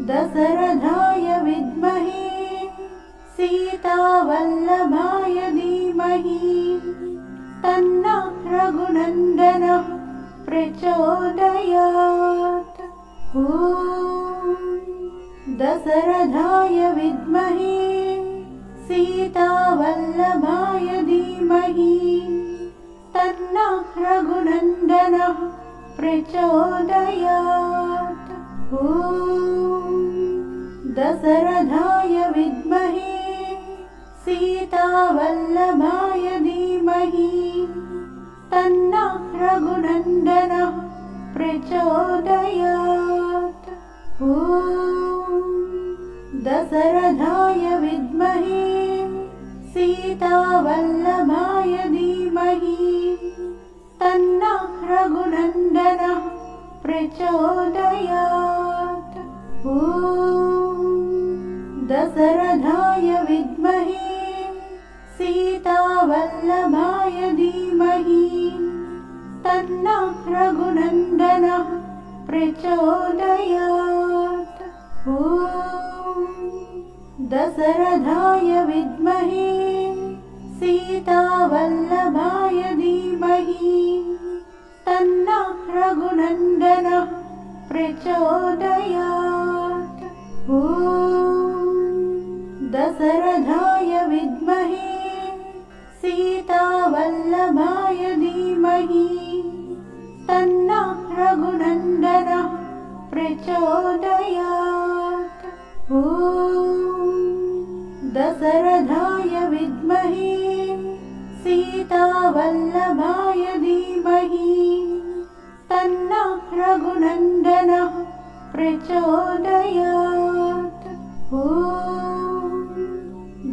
दशरथाय विद्महे सीतावल्लभाय धीमहि तन्नः रघुनन्दनः प्रचोदयात्। ॐ दशरथाय विद्महे सीतावल्लभाय धीमहि तन्नः रघुनन्दनः प्रचोदयात्। ॐ दशरथाय विद्महे सीतावल्लभाय धीमहि तन्नः रघुनन्दनः प्रचोदयात्। ॐ दशरथाय विद्महे सीतावल्लभाय धीमहि तन्नः रघुनन्दनः प्रचोदयात्। ॐ दशरथाय विद्महे सीतावल्लभाय धीमहि तन्नः रघुनन्दनः प्रचोदयात्। ॐ दशरथाय विद्महे सीतावल्लभाय धीमहि तन्नः रघुनन्दनः प्रचोदयात्। ॐ दशरथाय विद्महे सीतावल्लभाय धीमहि तन्नः रघुनन्दनः प्रचोदयात्। ॐ दशरथाय विद्महे सीतावल्लभाय धीमहि तन्नः रघुनन्दनः प्रचोदयात्। ॐ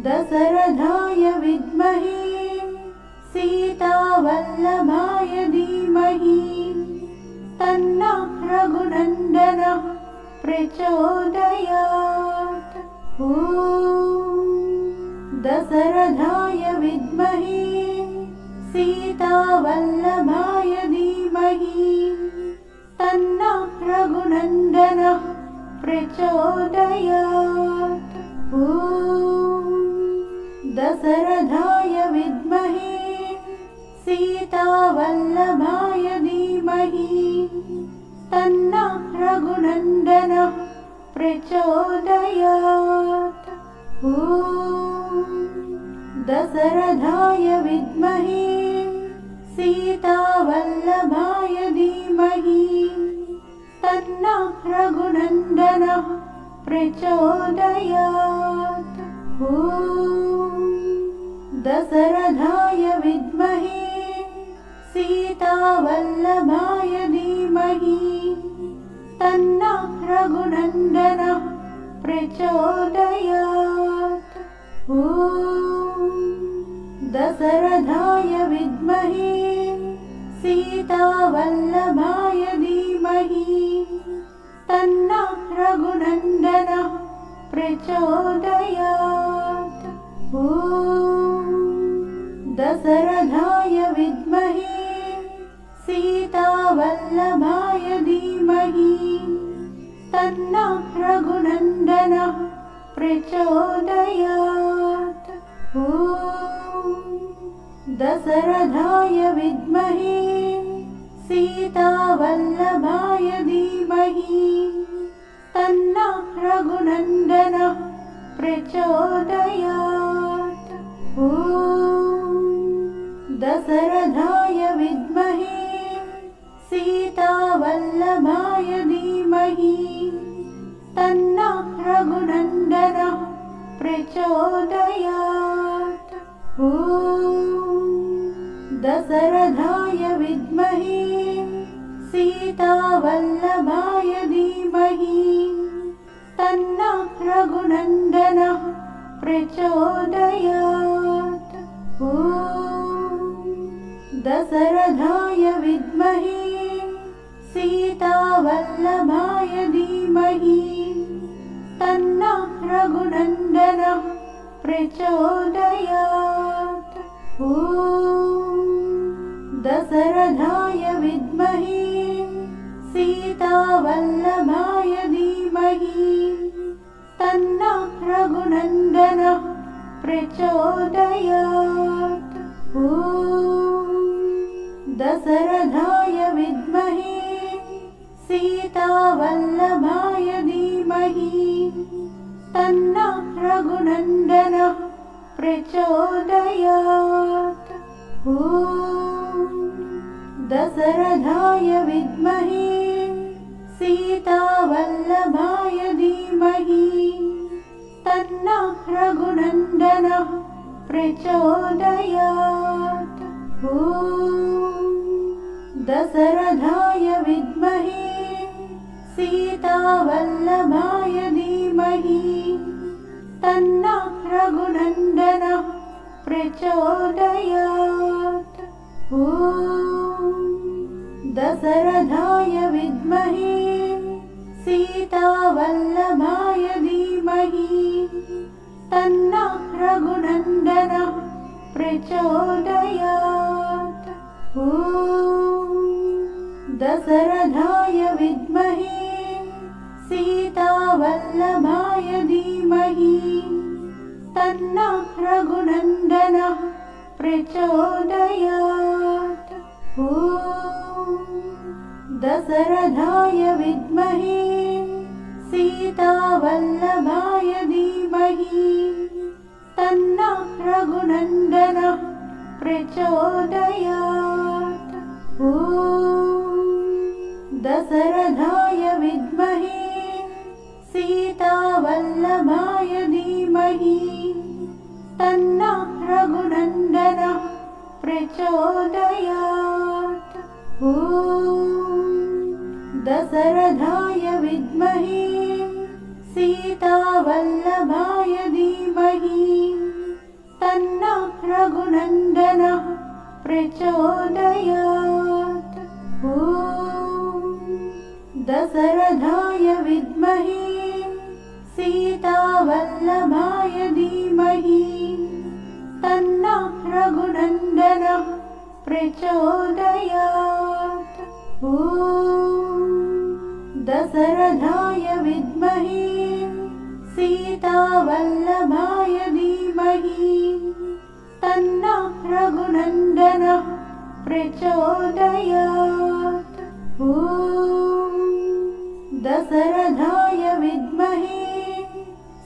दशरथाय विद्महे सीतावल्लभाय धीमहि तन्नः रघुनन्दनः प्रचोदयात्। ॐ दशरथाय विद्महे सीतावल्लभाय धीमहि तन्नः रघुनन्दनः प्रचोदयात्। ॐ दशरथाय विद्महे सीतावल्लभाय धीमहि तन्नः रघुनन्दनः प्रचोदयात्। ॐ दशरथाय विद्महे सीतावल्लभाय धीमहि तन्नः रघुनन्दनः प्रचोदयात्। ॐ दशरथाय विद्महे सीतावल्लभाय धीमहि तन्नः रघुनन्दनः प्रचोदयात्। ॐ दशरथाय विद्महे सीतावल्लभाय धीमहि तन्नः रघुनन्दनः प्रचोदयात्। ॐ दशरथाय विद्महे सीतावल्लभाय धीमहि तन्नः रघुनन्दनः प्रचोदयात्। ॐ दशरथाय विद्महे सीतावल्लभाय धीमहि तन्नः रघुनन्दनः प्रचोदयात्। ॐ दशरथाय विद्महे सीतावल्लभाय धीमहि तन्नः रघुनन्दनः प्रचोदयात्। ॐ दशरथाय विद्महे सीतावल्लभाय धीमहि तन्नः रघुनन्दनः प्रचोदयात्। ॐ दशरथाय विद्महे सीतावल्लभाय धीमहि तन्नः रघुनन्दनः प्रचोदयात्। ॐ दशरथाय विद्महे सीतावल्लभाय धीमहि तन्नः रघुनन्दनः प्रचोदयात्। ॐ दशरथाय विद्महे सीतावल्लभाय धीमहि तन्नः रघुनन्दनः प्रचोदयात्। ॐ दशरथाय विद्महे सीतावल्लभाय धीमहि तन्नः रघुनन्दनः प्रचोदयात्। ॐ दशरथाय विद्महे सीतावल्लभाय धीमहि तन्नः रघुनन्दनः प्रचोदयात्। ॐ दशरथाय विद्महे सीतावल्लभाय धीमहि तन्नः रघुनन्दनः प्रचोदयात्। ॐ दशरथाय विद्महे सीतावल्लभाय धीमहि तन्नः रघुनन्दनः प्रचोदयात्। ॐ दशरथाय विद्महे सीतावल्लभाय धीमहि तन्नः रघुनन्दनः प्रचोदयात्। ॐ दशरथाय विद्महे सीतावल्लभाय धीमहि तन्नः रघुनन्दनः प्रचोदयात्। ॐ दशरथाय विद्महे सीतावल्लभाय धीमहि तन्नः रघुनन्दनः प्रचोदयात्। ॐ दशरथाय विद्महे सीतावल्लभाय धीमहि तन्नः रघुनन्दनः प्रचोदयात्। ॐ दशरथाय विद्महे सीतावल्लभाय धीमहि तन्नः रघुनन्दनः प्रचोदयात्। ॐ दशरथाय विद्महे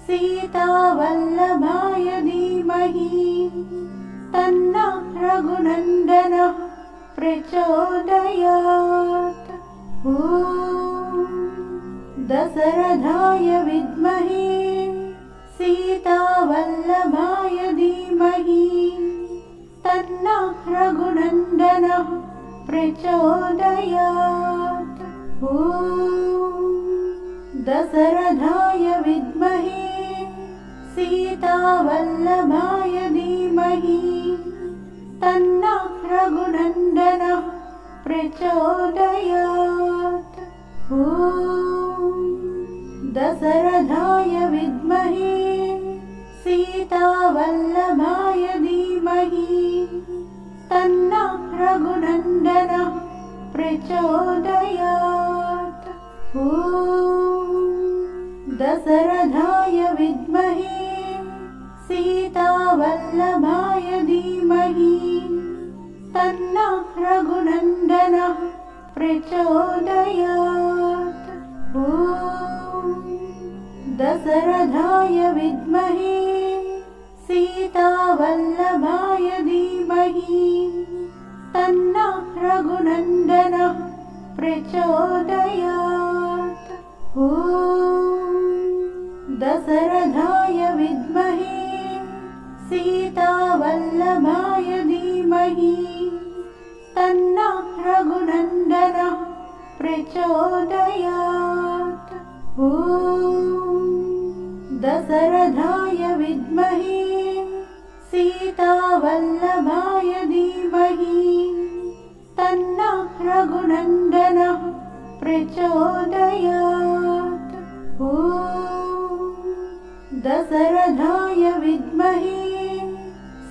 सीतावल्लभाय धीमहि तन्नः रघुनन्दनः प्रचोदयात्। ॐ दशरथाय विद्महे सीतावल्लभाय धीमहि तन्नः रघुनन्दनः प्रचोदयात्। ॐ दशरथाय विद्महे सीतावल्लभाय धीमहि तन्नः रघुनन्दनः प्रचोदयात्। ॐ दशरथाय विद्महे सीतावल्लभाय धीमहि तन्नः रघुनन्दनः प्रचोदयात्। ॐ दशरथाय विद्महे सीतावल्लभाय धीमहि तन्नः रघुनन्दनः प्रचोदयात्। ॐ दशरथाय विद्महे सीतावल्लभाय धीमहि तन्नः रघुनन्दनः प्रचोदयात्। ॐ दशरथाय विद्महे सीतावल्लभाय धीमहि तन्नः रघुनन्दनः प्रचोदयात्। ॐ दशरथाय विद्महे सीतावल्लभाय धीमहि तन्नः रघुनन्दनः प्रचोदयात्। दशरथाय विद्महे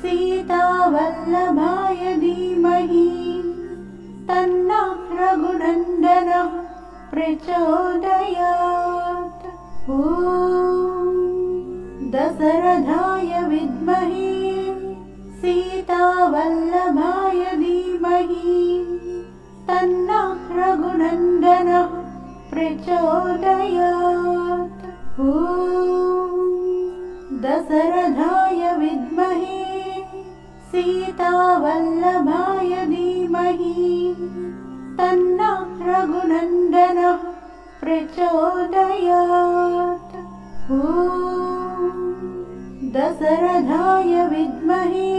सीतावल्लभाय धीमहि तन्नः रघुनन्दनः प्रचोदयात्। ॐ दशरथाय विद्महे सीतावल्लभाय धीमहि तन्नः रघुनन्दनः प्रचोदयात्। ॐ दशरथाय विद्महे सीतावल्लभाय धीमहि तन्नः रघुनन्दनः प्रचोदयात्। ॐ दशरथाय विद्महे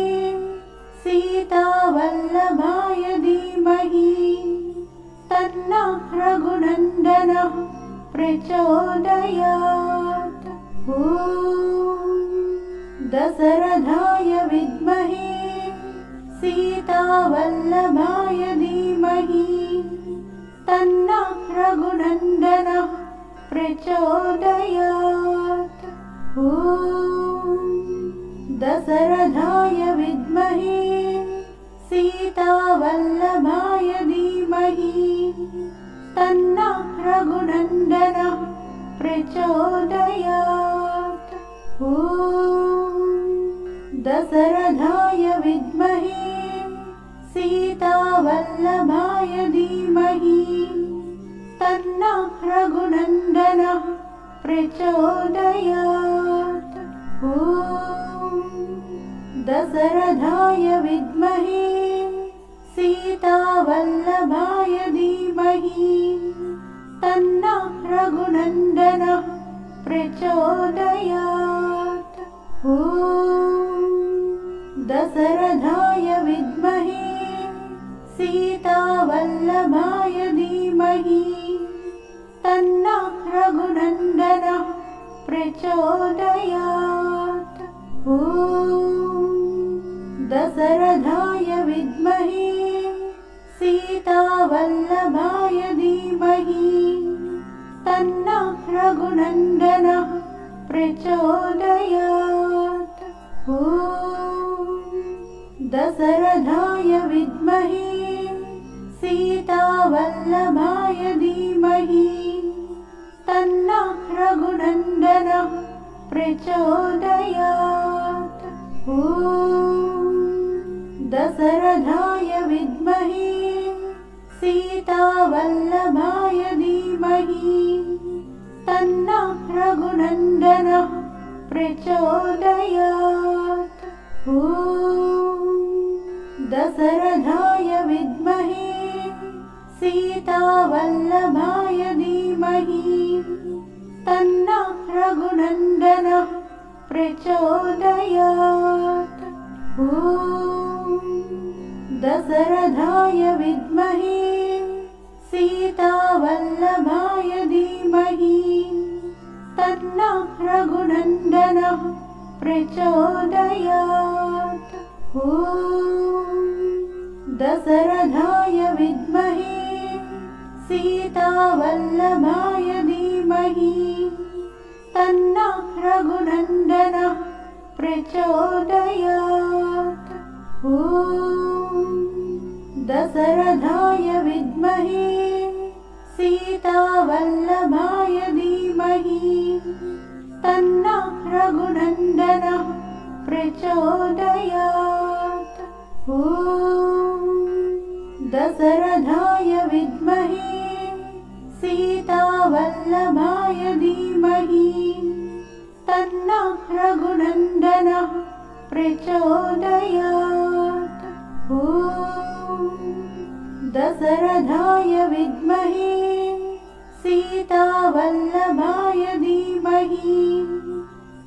सीतावल्लभाय धीमहि तन्नः रघुनन्दनः प्रचोदयात्। ॐ दशरथाय विद्महे सीतावल्लभाय धीमहि तन्नः रघुनन्दनः प्रचोदयात्। ॐ दशरथाय विद्महे सीतावल्लभाय धीमहि तन्नः रघुनन्दनः प्रचोदयात्। ॐ दशरथाय विद्महे सीतावल्लभाय धीमहि तन्नः रघुनन्दनः प्रचोदयात्। ॐ दशरथाय विद्महे सीतावल्लभाय धीमहि तन्नः रघुनन्दनः प्रचोदयात्। ॐ दशरथाय विद्महे सीतावल्लभाय धीमहि तन्नः रघुनन्दनः प्रचोदयात्। ॐ दशरथाय विद्महे सीतावल्लभाय धीमहि तन्नः रघुनन्दनः प्रचोदयात्। ॐ दशरथाय विद्महे सीतावल्लभाय धीमहि तन्नः रघुनन्दनः प्रचोदयात्। ॐ दशरथाय विद्महे सीतावल्लभाय धीमहि तन्नः रघुनन्दनः प्रचोदयात्। ॐ दशरथाय विद्महे सीतावल्लभाय धीमहि तन्नः रघुनन्दनः प्रचोदयात्। ॐ दशरथाय विद्महे सीतावल्लभाय धीमहि तन्नः रघुनन्दनः प्रचोदयात्। ॐ दशरथाय विद्महे सीतावल्लभाय धीमहि तन्नः रघुनन्दनः प्रचोदयात्। ॐ दशरथाय विद्महे सीतावल्लभाय धीमहि तन्नः रघुनन्दनः प्रचोदयात्। ॐ दशरथाय विद्महे सीतावल्लभाय धीमहि तन्नः रघुनन्दनः प्रचोदयात्। ॐ दशरथाय विद्महे सीतावल्लभाय धीमहि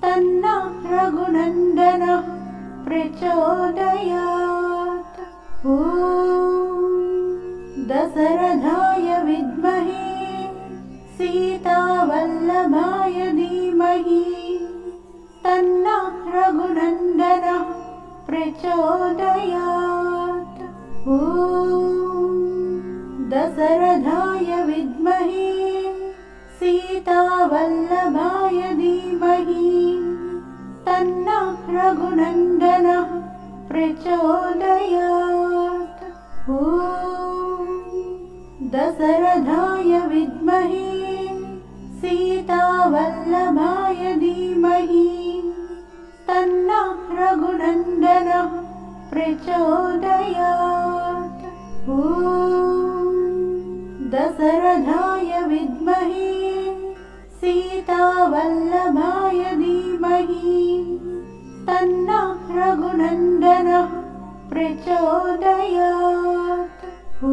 तन्नः रघुनन्दनः प्रचोदयात्। ॐ दशरथाय विद्महे सीतावल्लभाय धीमहि तन्नः रघुनन्दनः प्रचोदयात्। ॐ दशरथाय विद्महे सीतावल्लभाय धीमहि रघुनन्दनः प्रचोदयात्। ॐ दशरथाय विद्महे सीतावल्लभाय धीमहि तन्नः रघुनन्दनः प्रचोदयात्। ॐ दशरथाय विद्महे सीतावल्लभाय धीमहि तन्नः रघुनन्दनः प्रचोदयात्। ॐ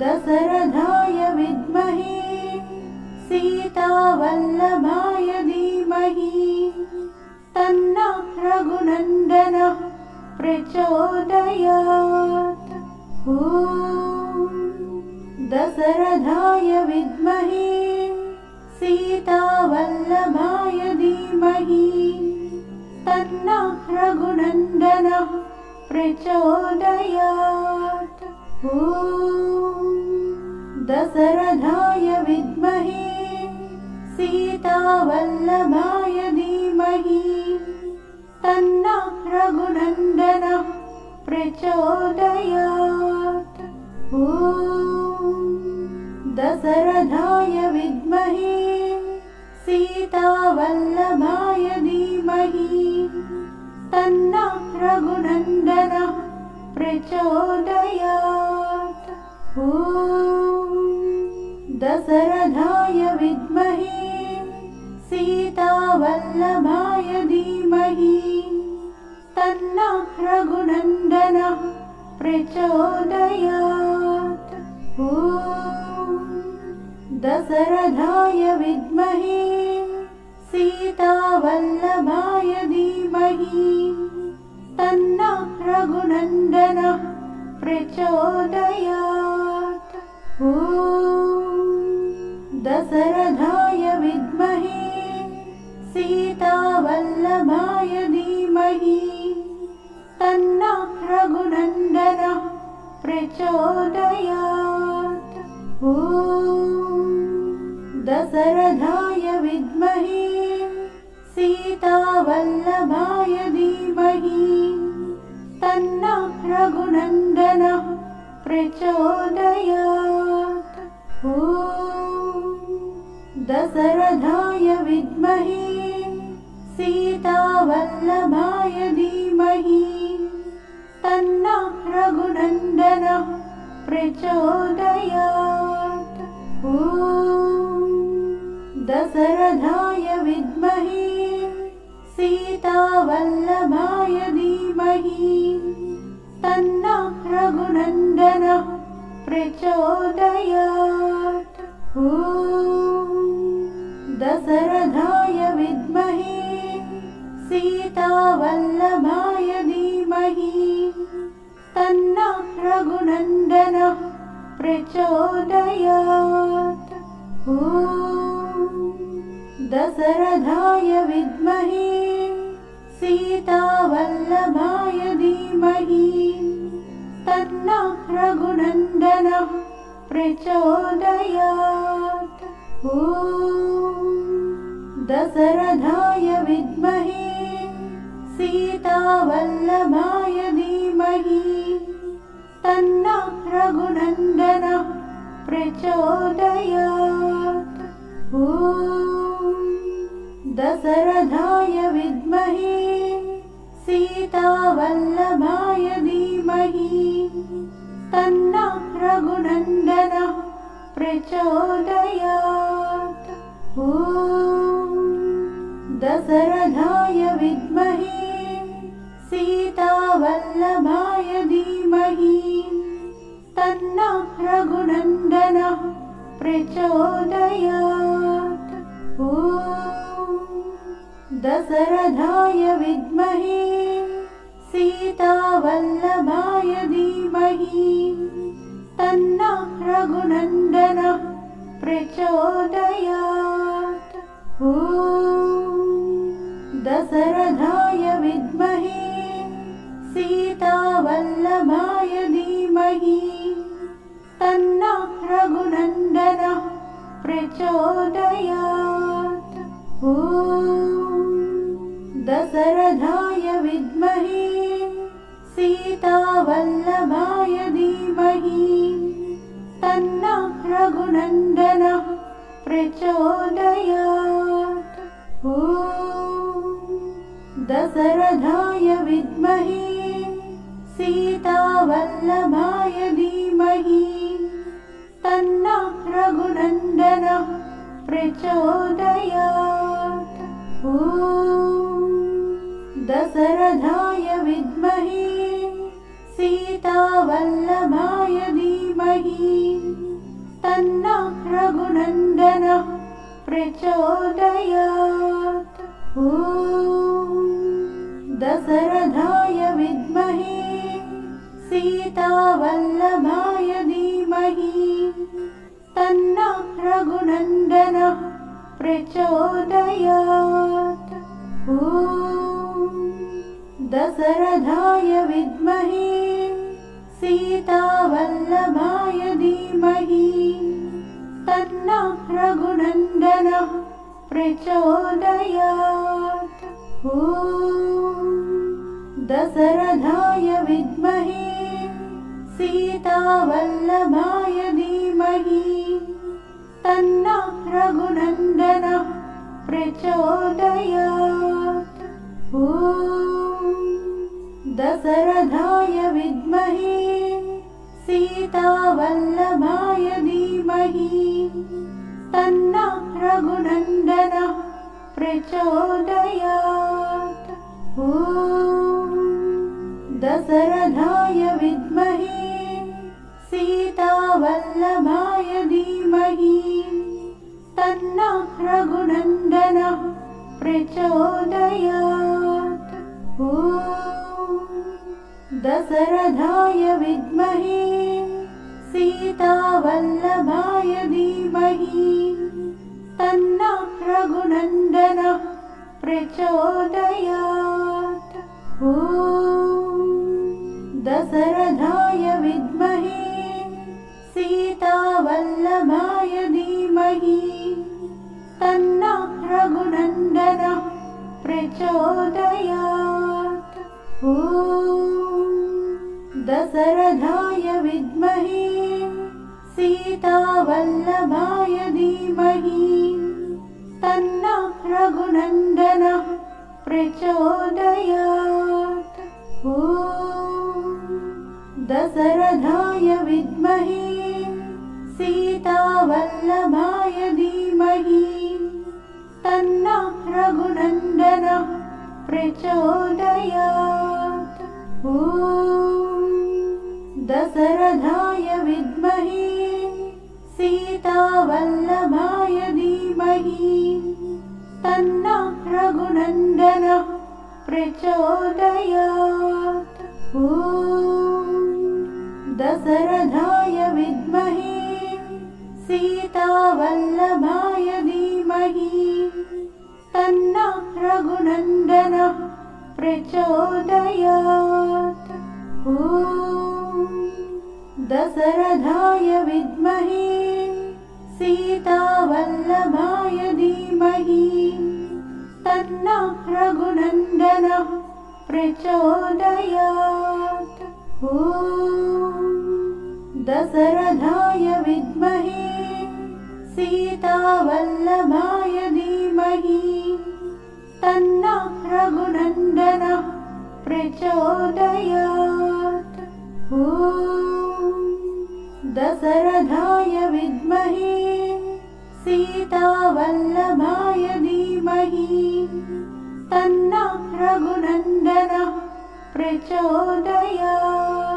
दशरथाय विद्महे सीतावल्लभाय धीमहि तन्नः रघुनन्दनः प्रचोदयात्। ॐ दशरथाय विद्महे सीतावल्लभाय धीमहि तन्नः रघुनन्दनः प्रचोदयात्। ॐ दशरथाय विद्महे सीतावल्लभाय धीमहि तन्नः रघुनन्दनः प्रचोदयात्। ॐ दशरथाय विद्महे सीतावल्लभाय धीमहि तन्नः रघुनन्दनः प्रचोदयात्। ॐ दशरथाय विद्महे सीतावल्लभाय धीमहि तन्नः रघुनन्दनः प्रचोदयात्। ॐ दशरथाय विद्महे सीतावल्लभाय धीमहि तन्नः रघुनन्दनः प्रचोदयात्। ॐ दशरथाय विद्महे सीतावल्लभाय धीमहि तन्नः रघुनन्दनः प्रचोदयात्। ॐ दशरथाय विद्महे सीतावल्लभाय धीमहि तन्नः रघुनन्दनः प्रचोदयात्। ॐ दशरथाय विद्महे सीतावल्लभाय धीमहि तन्नः रघुनन्दनः प्रचोदयात्। ॐ दशरथाय विद्महे सीतावल्लभाय धीमहि तन्नः रघुनन्दनः प्रचोदयात्। ॐ दशरथाय विद्महे सीतावल्लभाय धीमहि तन्नः रघुनन्दनः प्रचोदयात्। ॐ दशरथाय विद्महे सीतावल्लभाय धीमहि तन्नः रघुनन्दनः प्रचोदयात्। ॐ दशरथाय विद्महे सीतावल्लभाय धीमहि तन्नः रघुनन्दनः प्रचोदयात्। ॐ दशरथाय विद्महे सीतावल्लभाय धीमहि तन्नः रघुनन्दनः प्रचोदयात्। ॐ दशरथाय विद्महे सीतावल्लभाय धीमहि तन्नः रघुनन्दनः प्रचोदयात्। ॐ दशरथाय विद्महे सीतावल्लभाय धीमहि तन्नः रघुनन्दनः प्रचोदयात्। ॐ दशरथाय विद्महे सीतावल्लभाय धीमहि तन्नः रघुनन्दनः प्रचोदयात्। ॐ दशरथाय विद्महे सीतावल्लभाय धीमहि तन्नः रघुनन्दनः प्रचोदयात्। ॐ दशरथाय विद्महे सीतावल्लभाय धीमहि तन्नः रघुनन्दनः प्रचोदयात्। ॐ दशरथाय विद्महे सीतावल्लभाय धीमहि तन्नः रघुनन्दनः प्रचोदयात्। ॐ दशरथाय विद्महे सीतावल्लभाय धीमहि तन्नः रघुनन्दनः प्रचोदयात्। ॐ दशरथाय विद्महे सीतावल्लभाय धीमहि तन्नः रघुनन्दनः प्रचोदयात्। ॐ दशरथाय विद्महे सीतावल्लभाय धीमहि तन्नः रघुनन्दनः प्रचोदयात्। ॐ दशरथाय विद्महे सीतावल्लभाय धीमहि तन्नः रघुनन्दनः प्रचोदयात्। ॐ दशरथाय विद्महे सीतावल्लभाय धीमहि तन्नः रघुनन्दनः प्रचोदयात्। ॐ दशरथाय विद्महे सीतावल्लभाय धीमहि तन्नः रघुनन्दनः प्रचोदयात्। ॐ दशरथाय विद्महे सीतावल्लभाय धीमहि तन्नः रघुनन्दनः प्रचोदयात्। ॐ दशरथाय विद्महे सीतावल्लभाय धीमहि तन्नः रघुनन्दनः प्रचोदयात्। ॐ दशरथाय विद्महे सीतावल्लभाय धीमहि तन्नः रघुनन्दनः प्रचोदयात्। ॐ दशरथाय विद्महे सीतावल्लभाय धीमहि तन्नः रघुनन्दनः प्रचोदयात्। ॐ दशरथाय विद्महे सीतावल्लभाय धीमहि तन्नः रघुनन्दनः प्रचोदयात्। ॐ दशरथाय विद्महे सीतावल्लभाय धीमहि तन्नः रघुनन्दनः प्रचोदयात्। ॐ दशरथाय विद्महे सीतावल्लभाय धीमहि तन्नः रघुनन्दनः प्रचोदयात्। ॐ दशरथाय विद्महे सीतावल्लभाय धीमहि तन्नः रघुनन्दनः प्रचोदयात्।